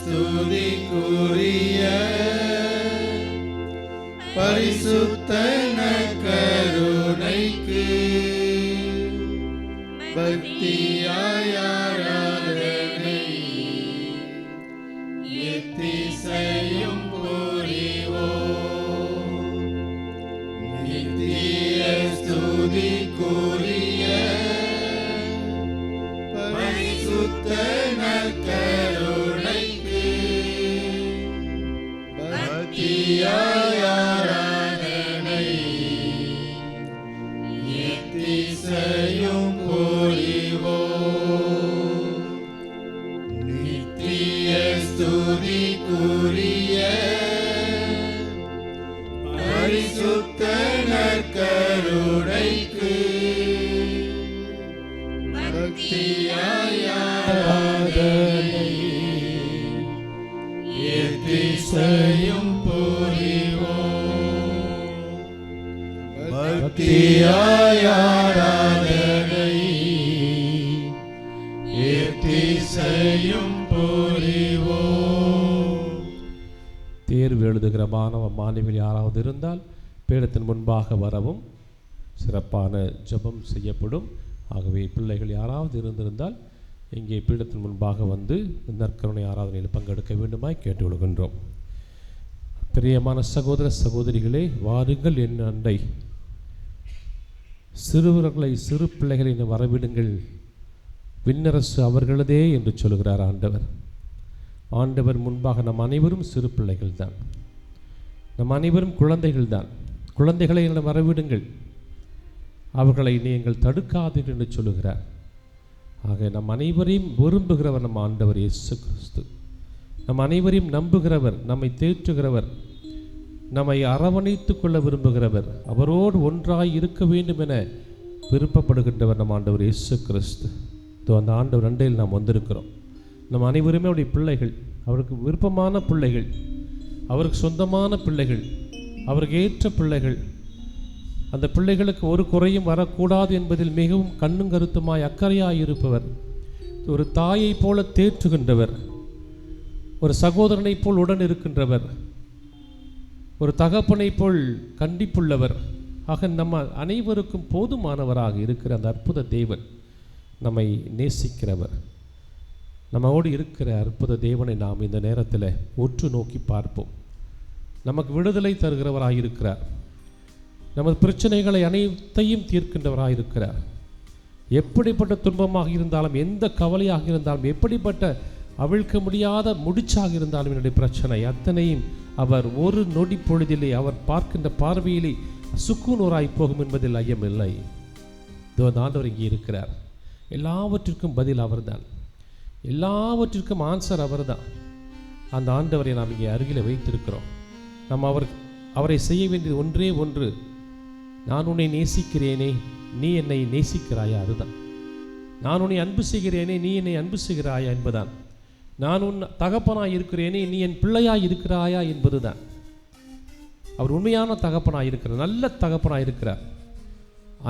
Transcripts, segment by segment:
ஸ்துதிக்குரிய பரிசுத்த கருணைக்கு பக்தியாய் ஆராதனை எத்திசையும் புரிவோம். நித்திய ஸ்துதிக்குரிய பரிசுத்த கருணைக்கு பக்தியாய் ஆராதனை எத்திசையும் புரிவோம். நித்திய ஸ்துதிக்குரிய பரிசுத்த கருணைக்கு பக்தியாய் ஆராதனை எத்திசையும் புரிவோம். பக்தியாய் ஆராதனை எத்திசையும் புரிவோம். தேர்வு எழுதுகிற மாணவ மாணவிகள் யாராவது இருந்தால் பீடத்தின் முன்பாக வரவும், சிறப்பான ஜெபம் செய்யப்படும். ஆகவே பிள்ளைகள் யாராவது இருந்திருந்தால் இங்கே பீடத்தின் முன்பாக வந்து நற்கருணை ஆராதனையில் பங்கெடுக்க வேண்டுமாய் கேட்டுக்கொள்கின்றோம். பிரியமான சகோதர சகோதரிகளே, வாருங்கள் என் அண்டை, சிறுவர்களை சிறு பிள்ளைகளை வரவிடுங்கள், விண்ணரசு அவர்களதே என்று சொல்கிறார் ஆண்டவர். ஆண்டவர் முன்பாக நம் அனைவரும் சிறு பிள்ளைகள் தான், நம் அனைவரும் குழந்தைகள் தான். குழந்தைகளை வரவிடுங்கள், அவர்களை நீங்கள் தடுக்காதீர்கள் என்று சொல்லுகிறார். ஆக நம் அனைவரையும் விரும்புகிறவர் நம் ஆண்டவர் இயேசு கிறிஸ்து. நம் அனைவரையும் நம்புகிறவர், நம்மை தேற்றுகிறவர், நம்மை அரவணைத்து கொள்ள விரும்புகிறவர், அவரோடு ஒன்றாய் இருக்க வேண்டும் என விருப்பப்படுகின்றவர் நம் ஆண்டவர் இயேசு கிறிஸ்து. அந்த ஆண்டவர் அண்டையில் நாம் வந்திருக்கிறோம். நம் அனைவருமே அவருடைய பிள்ளைகள், அவருக்கு விருப்பமான பிள்ளைகள், அவருக்கு சொந்தமான பிள்ளைகள், அவருக்கு ஏற்ற பிள்ளைகள். அந்த பிள்ளைகளுக்கு ஒரு குறையும் வரக்கூடாது என்பதில் மிகவும் கண்ணும் கருத்துமாய் அக்கறையாய் இருப்பவர், ஒரு தாயைப் போல தேற்றுகின்றவர், ஒரு சகோதரனைப் போல் உடன் இருக்கின்றவர், ஒரு தகப்பனைப் போல் கண்டிப்புள்ளவர். ஆக நம்ம அனைவருக்கும் போதுமானவராக இருக்கிற அந்த அற்புத தேவன், நம்மை நேசிக்கிறவர், நம்மோடு இருக்கிற அற்புத தேவனை நாம் இந்த நேரத்தில் உற்று நோக்கி பார்ப்போம். நமக்கு விடுதலை தருகிறவராக இருக்கிறார், நமது பிரச்சனைகளை அனைத்தையும் தீர்க்கின்றவராக இருக்கிறார். எப்படிப்பட்ட துன்பமாக இருந்தாலும், எந்த கவலையாக இருந்தாலும், எப்படிப்பட்ட அவிழ்க்க முடியாத முடிச்சாக இருந்தாலும் என்னுடைய பிரச்சனை அத்தனையும் அவர் ஒரு நொடி பொழுதிலே அவர் பார்க்கின்ற பார்வையிலே சுக்குநூறாய் போகும் என்பதில் ஐயமில்லை. அந்த ஆண்டவர் இங்கே இருக்கிறார். எல்லாவற்றிற்கும் பதில் அவர்தான், எல்லாவற்றிற்கும் ஆன்சர் அவர்தான். அந்த ஆண்டவரை நாம் இங்கே அருகில் வைத்திருக்கிறோம். நாம் அவரை செய்ய வேண்டியது ஒன்றே ஒன்று, நான் உன்னை நேசிக்கிறேனே, நீ என்னை நேசிக்கிறாயா? அதுதான். நான் உன்னை அன்பு செய்கிறேனே, நீ என்னை அன்பு செய்கிறாயா என்பதுதான். நான் உன் தகப்பனாய் இருக்கிறேனே, நீ என் பிள்ளையாய் இருக்கிறாயா என்பதுதான். அவர் உண்மையான தகப்பனாய் இருக்கிறார், நல்ல தகப்பனாய் இருக்கிறார்.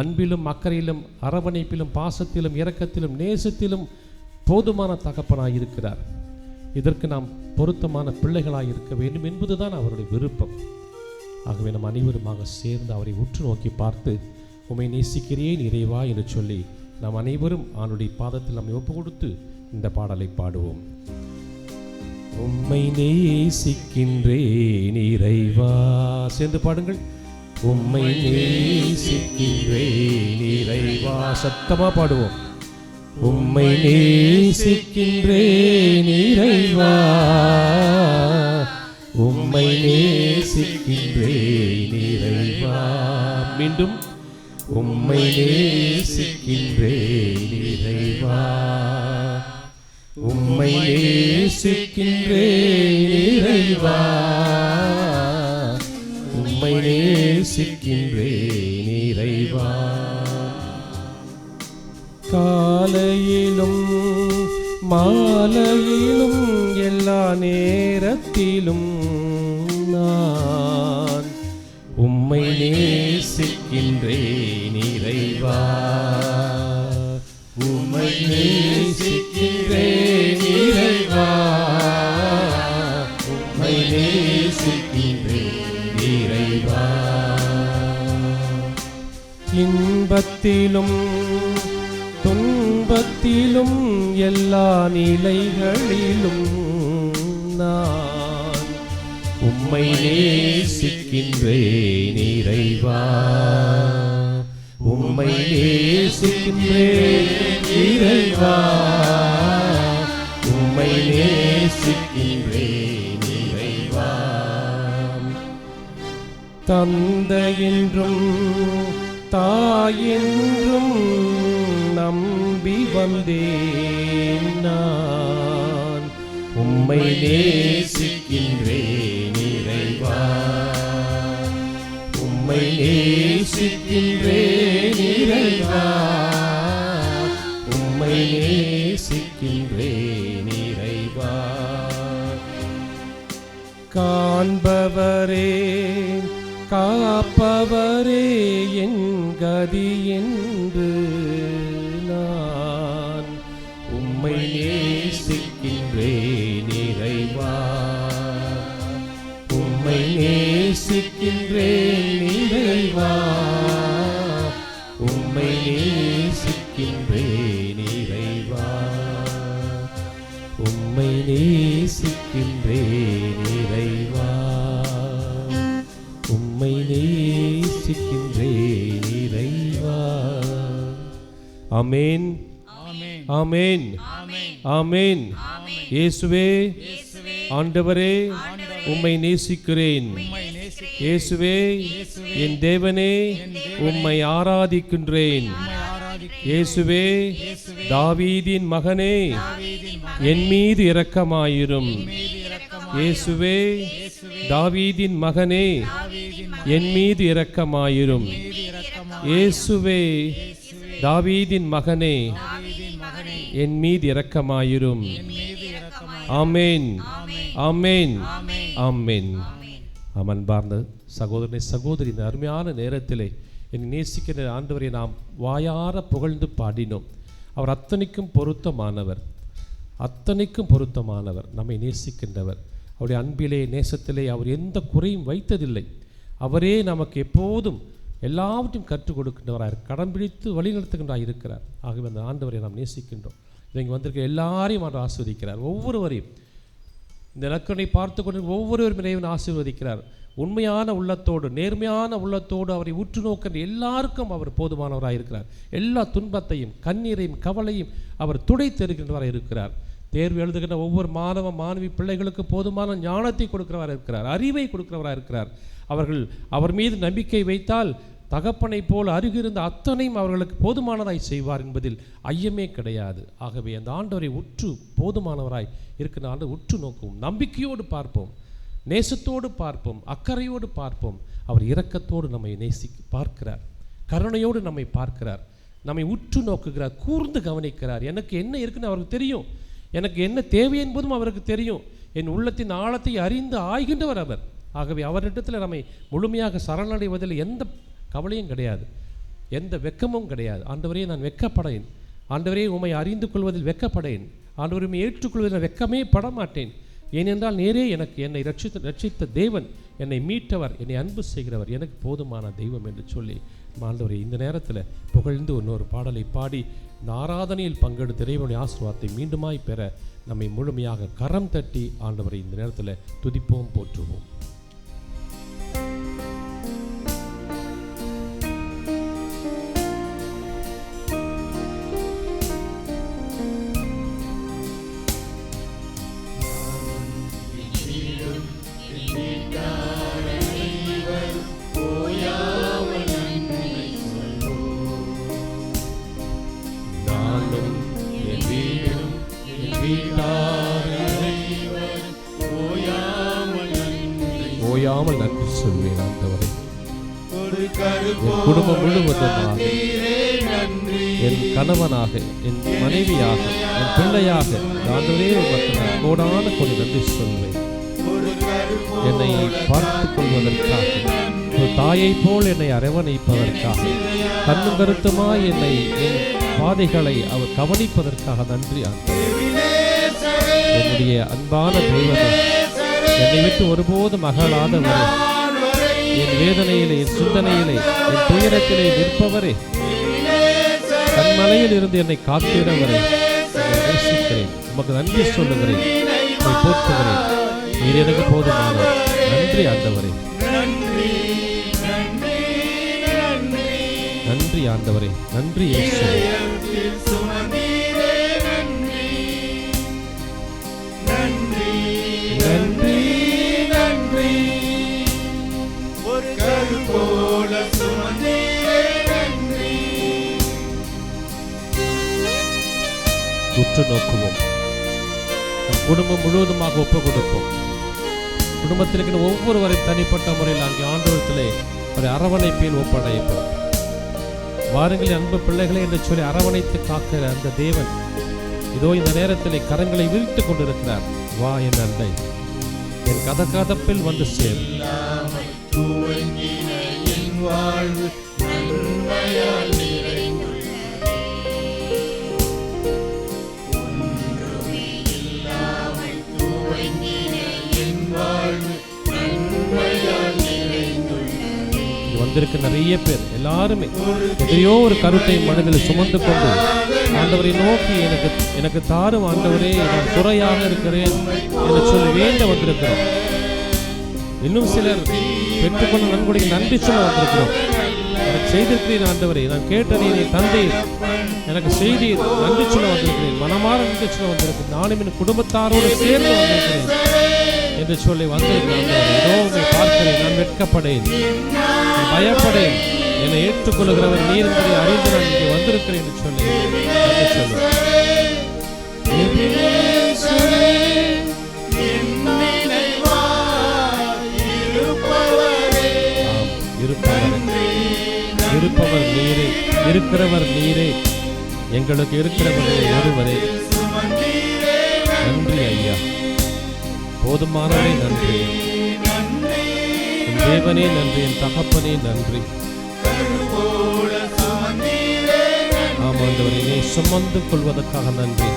அன்பிலும் அக்கறையிலும் அரவணைப்பிலும் பாசத்திலும் இரக்கத்திலும் நேசத்திலும் போதுமான தகப்பனாய் இருக்கிறார். இதற்கு நாம் பொருத்தமான பிள்ளைகளாய் இருக்க வேண்டும் என்பதுதான் அவருடைய விருப்பம். ஆகவே நம் அனைவருமாக சேர்ந்து அவரை உற்று நோக்கி பார்த்து, உம்மை நேசிக்கிறேன் இறைவா என்று சொல்லி நாம் அனைவரும் அவனுடைய பாதத்தில் நம்மை ஒப்பு கொடுத்து இந்த பாடலை பாடுவோம். உம்மை நேசிக்கின்றேன் இறைவா, சேர்ந்து பாடுங்கள். உம்மை நேசிக்கின்றேன் இறைவா, சத்தமா பாடுவோம். உம்மை நேசிக்கின்றேன் இறைவா, உம்மை நேசிக்கின்றேன் இறைவா. மீண்டும், உம்மை நேசிக்கின்றேன் இறைவா, உம்மை நேசிக்கின்றேன் இறைவா, உம்மை நேசிக்கின்றேன் இறைவா. காலையிலும் மாலையிலும் எல்லா நேரத்திலும் நான் உம்மை நேசிக்கின்றேன் இறைவா, உம்மை நேசிக்கின்றேன் இறைவா, இன்பத்திலும் துன்பத்திலும் எல்லா நிலைகளிலும் நான் உம்மை நேசிக்கின்றேன் இறைவா, உம்மை நேசிக்கின்றேன் இறைவா, உம்மை நேசிக்கின்றேன் இறைவா. தந்தை என்றும் தாயென்றும் நம்பி வந்தேன் நான், உம்மை நேசிக்கின்றேன் இறைவா, உம்மை நேசிக்கின்றேன் இறைவா, உம்மை நேசிக்கின்றேன் இறைவா. காண்பவரே காப்பவரே என் கதி என்று நான் உம்மை நேசிக்கின்றேன் இறைவா, உம்மை நேசிக்கின்றேன் இறைவா, உம்மை நேசிக்கின்றேன் இறைவா, உம்மை நேசிக்கின்றேன் இறைவா, உம்மை நேசிக்கின்றேன் இறைவா. ஆமென், ஆமென், ஆமென். இயேசுவே, ஆண்டவரே, உம்மை நேசிக்கிறேன். இயேசுவே, என் தேவனே, உம்மை ஆராதிக்கின்றேன். இயேசுவே, தாவீதின் மகனே, என் மீது இரக்கமாயிரும். இயேசுவே, தாவீதின் மகனே, என் மீது இரக்கமாயிரும். இயேசுவே, தாவீதின் மகனே, என் மீது இரக்கமாயிரும். ஆமென், ஆமென், ஆமென். அன்பார்ந்த சகோதரனை சகோதரி, இந்த அருமையான நேரத்திலே என்னை நேசிக்கிற ஆண்டவரை நாம் வாயார புகழ்ந்து பாடினோம். அவர் அத்தனைக்கும் பொருத்தமானவர், அத்தனைக்கும் பொருத்தமானவர், நம்மை நேசிக்கின்றவர். அவருடைய அன்பிலே நேசத்திலே அவர் எந்த குறையும் வைத்ததில்லை. அவரே நமக்கு எப்போதும் எல்லாவற்றையும் கற்றுக் கொடுக்கின்றவராக, கடன் பிடித்து வழிநடத்துகின்றாக இருக்கிறார். ஆகவே அந்த ஆண்டவரை நாம் நேசிக்கின்றோம். இங்கே வந்திருக்க எல்லாரையும் அவர் ஆசீர்வதிக்கிறார். ஒவ்வொருவரையும் இந்த நற்கருணை பார்த்து கொண்டு ஒவ்வொருவரும் இறைவன் ஆசீர்வதிக்கிறார். உண்மையான உள்ளத்தோடு நேர்மையான உள்ளத்தோடு அவரை உற்று நோக்கின்ற எல்லாருக்கும் அவர் போதுமானவராக இருக்கிறார். எல்லா துன்பத்தையும் கண்ணீரையும் கவலையும் அவர் துடைத்தெறுகின்றவராக இருக்கிறார். தேர்வு எழுதுகின்ற ஒவ்வொரு மாணவ மாணவி பிள்ளைகளுக்கு போதுமான ஞானத்தை கொடுக்கிறவராக இருக்கிறார், அறிவை கொடுக்கிறவராக இருக்கிறார். அவர்கள் அவர் மீது நம்பிக்கை வைத்தால் தகப்பனை போல் அருகிருந்த அத்தனையும் அவர்களுக்கு போதுமானதாய் செய்வார் என்பதில் ஐயமே கிடையாது. ஆகவே அந்த ஆண்டவரை உற்று போதுமானவராய் இருக்கிற ஆண்டவர் உற்று நோக்குவோம், நம்பிக்கையோடு பார்ப்போம், நேசத்தோடு பார்ப்போம், அக்கறையோடு பார்ப்போம். அவர் இரக்கத்தோடு நம்மை பார்க்கிறார், கருணையோடு நம்மை பார்க்கிறார், நம்மை உற்று நோக்குகிறார், கூர்ந்து கவனிக்கிறார். எனக்கு என்ன இருக்குன்னு அவருக்கு தெரியும், எனக்கு என்ன தேவை என்பதும் அவருக்கு தெரியும். என் உள்ளத்தின் ஆழத்தை அறிந்து ஆய்கின்றவர் அவர். ஆகவே அவரிடத்தில் நம்மை முழுமையாக சரணடைவதில் எந்த கவலையும் கிடையாது, எந்த வெட்கமும் கிடையாது. ஆண்டவரே, நான் வெட்கப்படேன், ஆண்டவரே உம்மை அறிந்து கொள்வதில் வெட்கப்படேன், ஆண்டவரை ஏற்றுக்கொள்வதில் வெட்கமே பட மாட்டேன். ஏனென்றால் நேரே எனக்கு என்னை ரட்சித்த தேவன், என்னை மீட்டவர், என்னை அன்பு செய்கிறவர், எனக்கு போதுமான தெய்வம் என்று சொல்லி ஆண்டவரை இந்த நேரத்தில் புகழ்ந்து இன்னொரு பாடலை பாடி இந்த ஆராதனையில் பங்கெடுத்து இறைவனுடைய ஆசீர்வாதத்தை மீண்டுமாய் பெற நம்மை முழுமையாக கரம் தட்டி ஆண்டவரை இந்த நேரத்தில் துதிப்போம், போற்றுவோம். ஓயாமல் நன்றி சொல்வேன் ஆண்டவரே. என் குடும்பம் முழுவதுமாக, என் கணவனாக, என் மனைவியாக, என் பிள்ளையாக ஆண்டவரே உமக்கு நான் கோடான கோடி நன்றி சொல்வேன். என்னை பார்த்துக் கொள்வதற்காக, ஒரு தாயை போல் என்னை அரவணைப்பதற்காக, கண்ணும் கருத்துமாய் என்னை என் பாதைகளை அவர் கவனிப்பதற்காக நன்றி ஆண்டவரே. என்னுடைய அன்பான தெய்வமே, என்னை விட்டு ஒருபோதும் அகலாதவரே, என் வேதனையிலே, என் சிந்தனையிலே, என் துயரத்திலே நிற்பவரே, வலையில் இருந்து என்னை காக்கிறவரை நேசிக்கிறேன். உமக்கு நன்றி சொல்லுகிறேன், உம்மை போற்றுகிறேன். நீர் எனக்கு போதுமானவர். நன்றி ஆண்டவரே, நன்றி ஆண்டவரே, நன்றி இயேசுவே. நன்றி நன்றி ஒரு கரு போல சுமந்தீரே நன்றி. உற்று நோக்குவோம். நம் குடும்பம் முழுவதுமாக ஒப்பு கொடுப்போம். குடும்பத்தில் இருக்கிற ஒவ்வொருவரையும் தனிப்பட்ட முறையில் அங்கே ஆண்டவரத்திலே ஒரு அரவணைப்பில் ஒப்படைப்போம். வாருங்கள் அன்பு பிள்ளைகளே என்று சொல்லி அரவணைத்து காக்கிற அந்த தேவன் இதோ இந்த நேரத்திலே கரங்களை விரித்துக் கொண்டிருக்கிறார். வா என் அண்டை, என் கதகதப்பில் வந்து சேர். வாழ்வு நன்மையால் நிறைந்துள்ளதே, ஒன்றுமே இல்லாமல் துவங்கின என் வாழ்வு நன்மையால் நிறைந்துள்ளதே. வந்திருக்க நிறைய பேர் எல்லாருமே எதையோ ஒரு கருத்தை மனதில் சுமந்து கொண்டு ஆண்டவரை நோக்கி எனக்கு தாரும் ஆண்டவரே, நான் குறையாக இருக்கிறேன் என்று சொல்லி வேண்ட வந்திருக்கிறோம். இன்னும் சிலர் பெற்றுக்கொண்ட நன்கொடைக்கு நன்றி சொல்ல வந்திருக்கிறோம். எனக்கு செய்திருக்கிறேன் ஆண்டவரே, நான் கேட்டதை நீ தந்தீர், எனக்கு செய்தி நன்றி சொல்ல வந்திருக்கிறேன், மனமாற நன்றி சொல்ல வந்திருக்கிறேன், நானும் என் குடும்பத்தாரோடு சேர்ந்து வந்திருக்கிறேன் என்று சொல்லி வந்திருக்கிறேன். ஏதோ உங்களை பார்க்கிறேன், நான் வெட்கப்படேன், பயப்படேன், என்னை ஏற்றுக்கொள்கிறவர் நீர் என்பதை அறிந்து நான் இங்கே வந்திருக்கிறேன் என்று சொல்லி நன்றி சொல்லுவேன். இருப்பவர் நீரே, இருக்கிறவர் நீரே, எங்களுக்கு இருக்கிறவர்களே ஒருவரே. நன்றி ஐயா, போதுமானவரே நன்றி, என் தேவனே நன்றி, என் தகப்பனே நன்றி. ஆமாண்டவரே, என்னை சுமந்து கொள்வதற்காக நன்றி.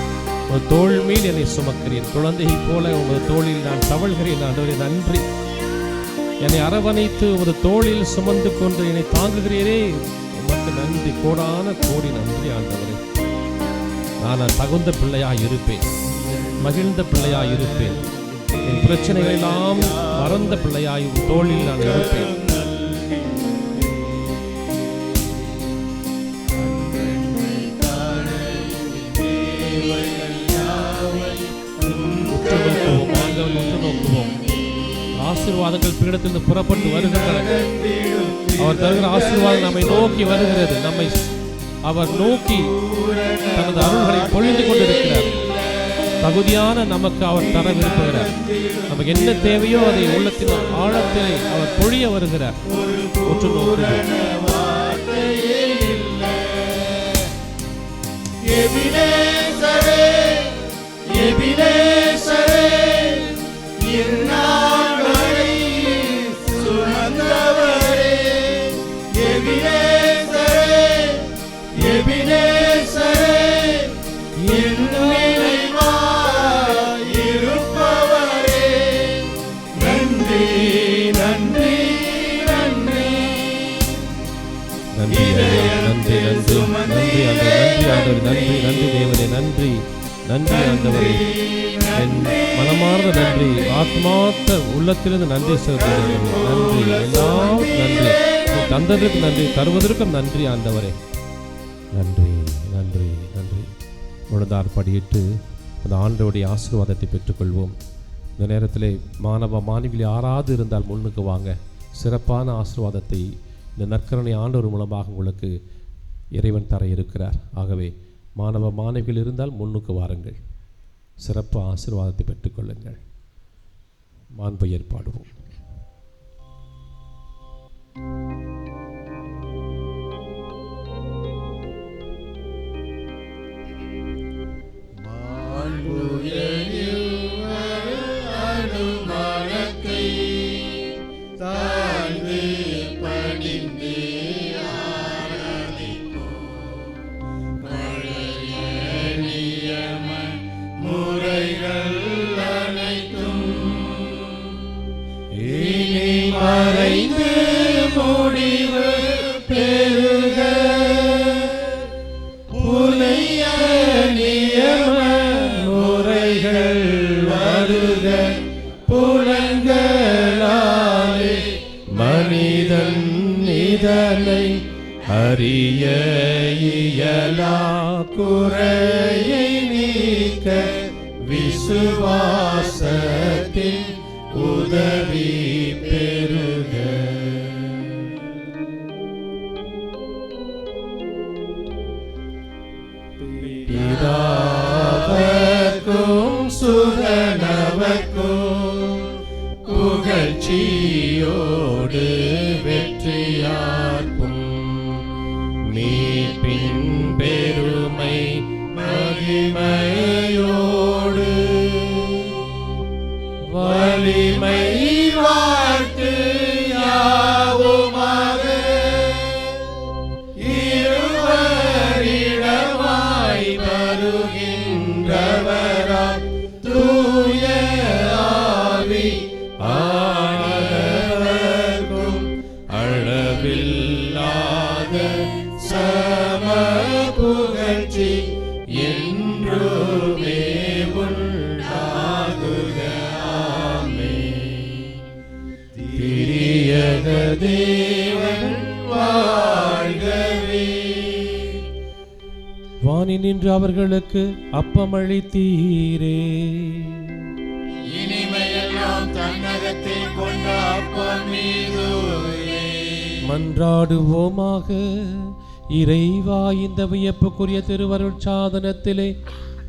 ஒரு தோள் மீது என்னை சுமக்கிறேன், குழந்தையை போல உமது தோளில் நான் தவழ்கிறேன் ஆண்டவரே நன்றி. என்னை அரவணைத்து ஒரு தோளில் சுமந்து கொண்டு என்னை தாங்குகிறீரே, உமக்கு நன்றி, கோடான கோடி நன்றி ஆண்டவரே. நான் தகுந்த பிள்ளையாய் இருப்பேன், மகிழ்ந்த பிள்ளையாய் இருப்பேன், என் பிரச்சனைகள் எல்லாம் மறந்த பிள்ளையாய் தோளில் நான் இருப்பேன். உற்று நோக்குவோம். ஆசீர்வாதங்கள் பீடத்திலிருந்து புறப்பட்டு வருகின்றன. அவர் தருகிற ஆசீர்வாதம் நம்மை நோக்கி வருகிறது. நம்மை அவர் நோக்கி தனது அருள்களை பொழிந்து கொண்டிருக்கிறார். தகுதியான நமக்கு அவர் தர விரும்புகிறார். நமக்கு என்ன தேவையோ அதை உள்ளத்தின் ஆழத்திலே அவர் பொழிய வருகிறார். உற்று நோக்குவோம். நன்றி தேவனே, நன்றி நன்றி ஆண்டவரே, என் மனமார்ந்த நன்றி, ஆத்மார்த்த உள்ளத்திலிருந்து நன்றி செலுத்துகிறேன். நன்றி, எல்லாம் நன்றி, தந்ததற்கு நன்றி, தருவதற்கும் நன்றி ஆண்டவரே. நன்றி நன்றி நன்றி. முழுதார் படியிட்டு அந்த ஆண்டவருடைய ஆசீர்வாதத்தை பெற்றுக்கொள்வோம். இந்த நேரத்தில் மாணவ மாணவிகள் யாராவது இருந்தால் முன்னுக்கு வாங்க. சிறப்பான ஆசீர்வாதத்தை இந்த நற்கருணை ஆண்டவர் மூலமாக உங்களுக்கு இறைவன் தர இருக்கிறார். ஆகவே மாணவ மாணவிகள் இருந்தால் முன்னுக்கு வாருங்கள், சிறப்பு ஆசீர்வாதத்தை பெற்றுக்கொள்ளுங்கள். மாண்பு ஏற்பாடுவோம். மறைந்து மூடி புனைய நியம முறைகள் வருக புலன்களாலே மனிதன் இதனை அறிய இயலா குறையை நீக்க விசுவாசத்தின் உதவி பெறுக. பிதாவர்க்கும் சுதனவர்க்கும் புகழ்ச்சியோடு வெற்றியார்க்கும் மீட்பின் பெருமை மகிமையோடு வலிமை வாழ்த்து யாவுமாக இருவரிடமாய் வருகின்றவராய் தூய ஆவி ஆனவர்க்கும் அளவில்லாத சம புகழ்ச்சி என்றுமே உண்டாகுக. ஆமென். திரியக தேவன் வாழ்கவே. வானி நின்று அவர்களுக்கு அப்பமளித்தீரே, இனிமையெல்லாம் தன்னகத்தை கொண்ட அப்பம் நீதுவே. மன்றாடுவோமாக. இறைவா, இந்த வியப்புக்குரிய திருவருட் சாதனத்திலே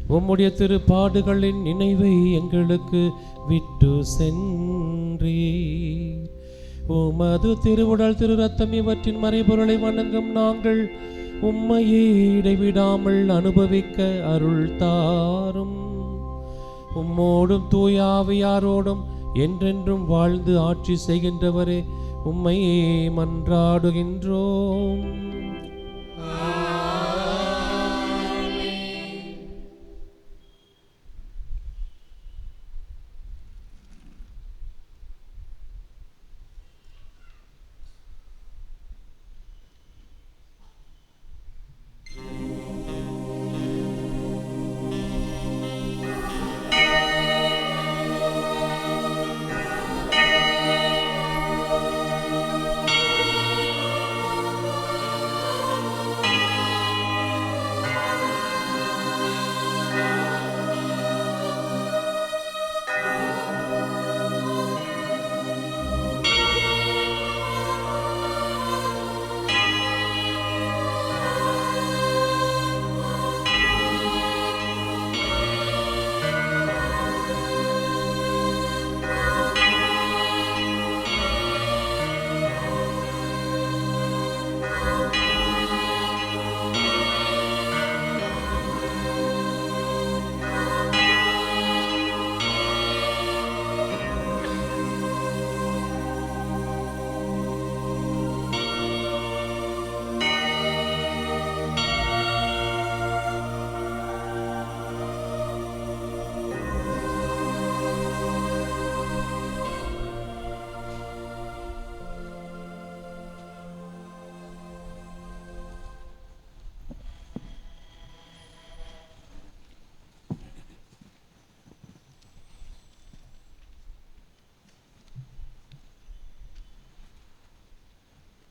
உம்முடைய திருப்பாடுகளின் நினைவை எங்களுக்கு விட்டு சென்றீர். உமது திருவுடல் திரு ரத்தம் இவற்றின் மறைபொருளை வணங்கும் நாங்கள் உம்மையே இடைவிடாமல் அனுபவிக்க அருள் தாரும். உம்மோடும் தூய ஆவியாரோடும் என்றென்றும் வாழ்ந்து ஆட்சி செய்கின்றவரே, உம்மையே மன்றாடுகின்றோம்.